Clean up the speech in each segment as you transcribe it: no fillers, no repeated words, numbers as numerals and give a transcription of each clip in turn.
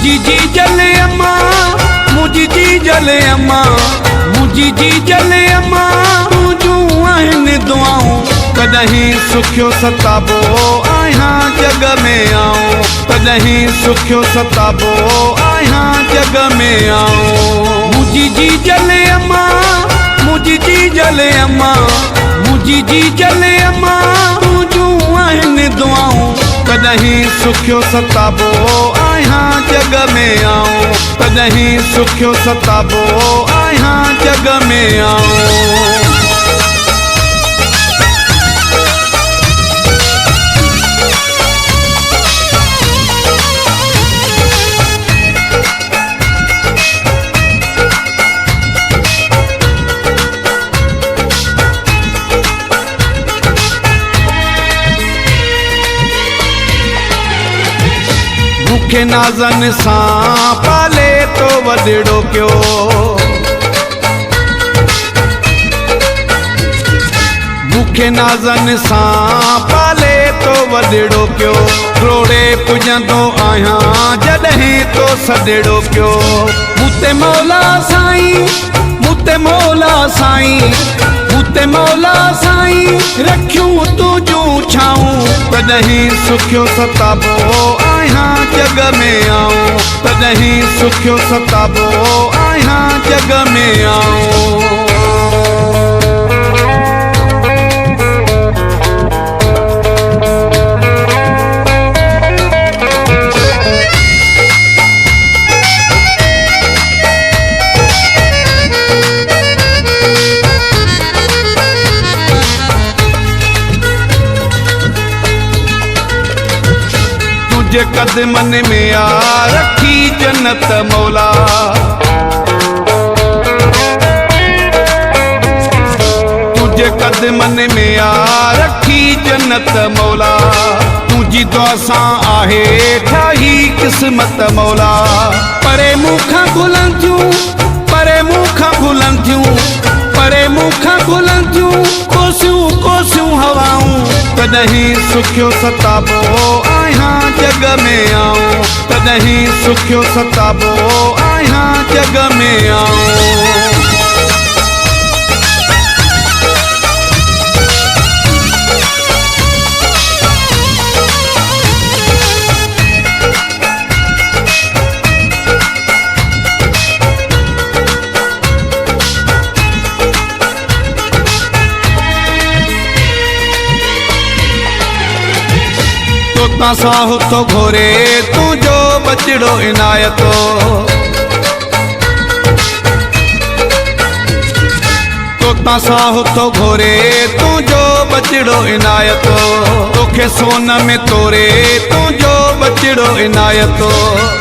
मुझी जी जले अम्मा, मुझी जी जले अम्मा, मुझी जी जले अम्मा, तुझू आहिनि दुआऊं। कॾहिं सुखियो सताबो आहियां जग में आऊं, कॾहिं सुखियो सताबो आहियां जग में आऊं। मुझी जी जले अम्मा, मुझी जी जले अम्मा, मुझी जी जले अम्मा, तुझू आहिनि दुआऊं। कॾहिं सुखियो सताबो आहियां जग में आऊं, कॾहिं सुखियो सताबो आहियां जग में आऊं। मूंखे नाज़न सां पाले तो वॾड़ो कयो, मूंखे नाज़न सां पाले तो वॾड़ो कयो। रोड़े पुॼंदो आहियां जॾहिं तो सॾड़ो कयो। मूंते मौला साईं, मूंते मौला साईं, मूंते मौला साईं रखियूं तुझूं छाऊं। कॾहिं सुखियो सताबो आहियां जग में आऊं, कॾहिं सुखियो सताबो आहियां जग में आऊं। तुझे कदमनि में आ रखी जन्नत मौला, तुझे कदमनि में आ रखी जन्नत मौला। तुझी दुआ सां आहे ठाही क़िस्मत मौला। परे मूंखां खुलनि थियूं, परे मूंखां खुलनि थियूं, परे मूंखां खुलनि थियूं कोसियूं कोसियूं हवाऊं। कॾहिं सुखियो सताबो आहियां जग में आऊं, कॾहिं सुखियो सताबो आहियां जग में आऊं। तोता साहु तो घोरे तुझो बचड़ो इनायतो, तोता साहु तो घोरे तुझो बचड़ो इनायतो। तोखे सोन में तोरे तुझो बचड़ो इनायतो।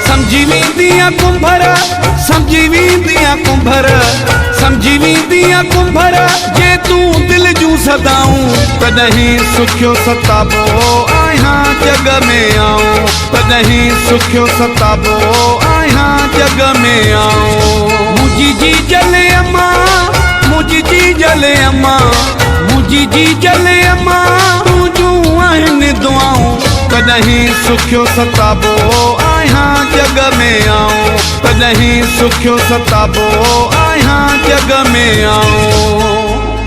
समझी वेंदियां कुंभर, समझी वेंदियां कुंभर, समझी वेंदियां कुंभर जे तूं दिल जूं सदाऊं। कॾहिं सुखियो सताबो आहियां जग में आऊं, कॾहिं सुखियो सताबो आहियां जग में आऊं। मुझी जी जले अम्मा, मुझी जी जले अम्मा, मुझी जी जले अम्मा, तुझू आहिनि दुआऊं। कॾहिं सुखियो सताबो आहियां जग में आऊं, कॾहिं सुखियो सताबो आहियां जग में आऊं।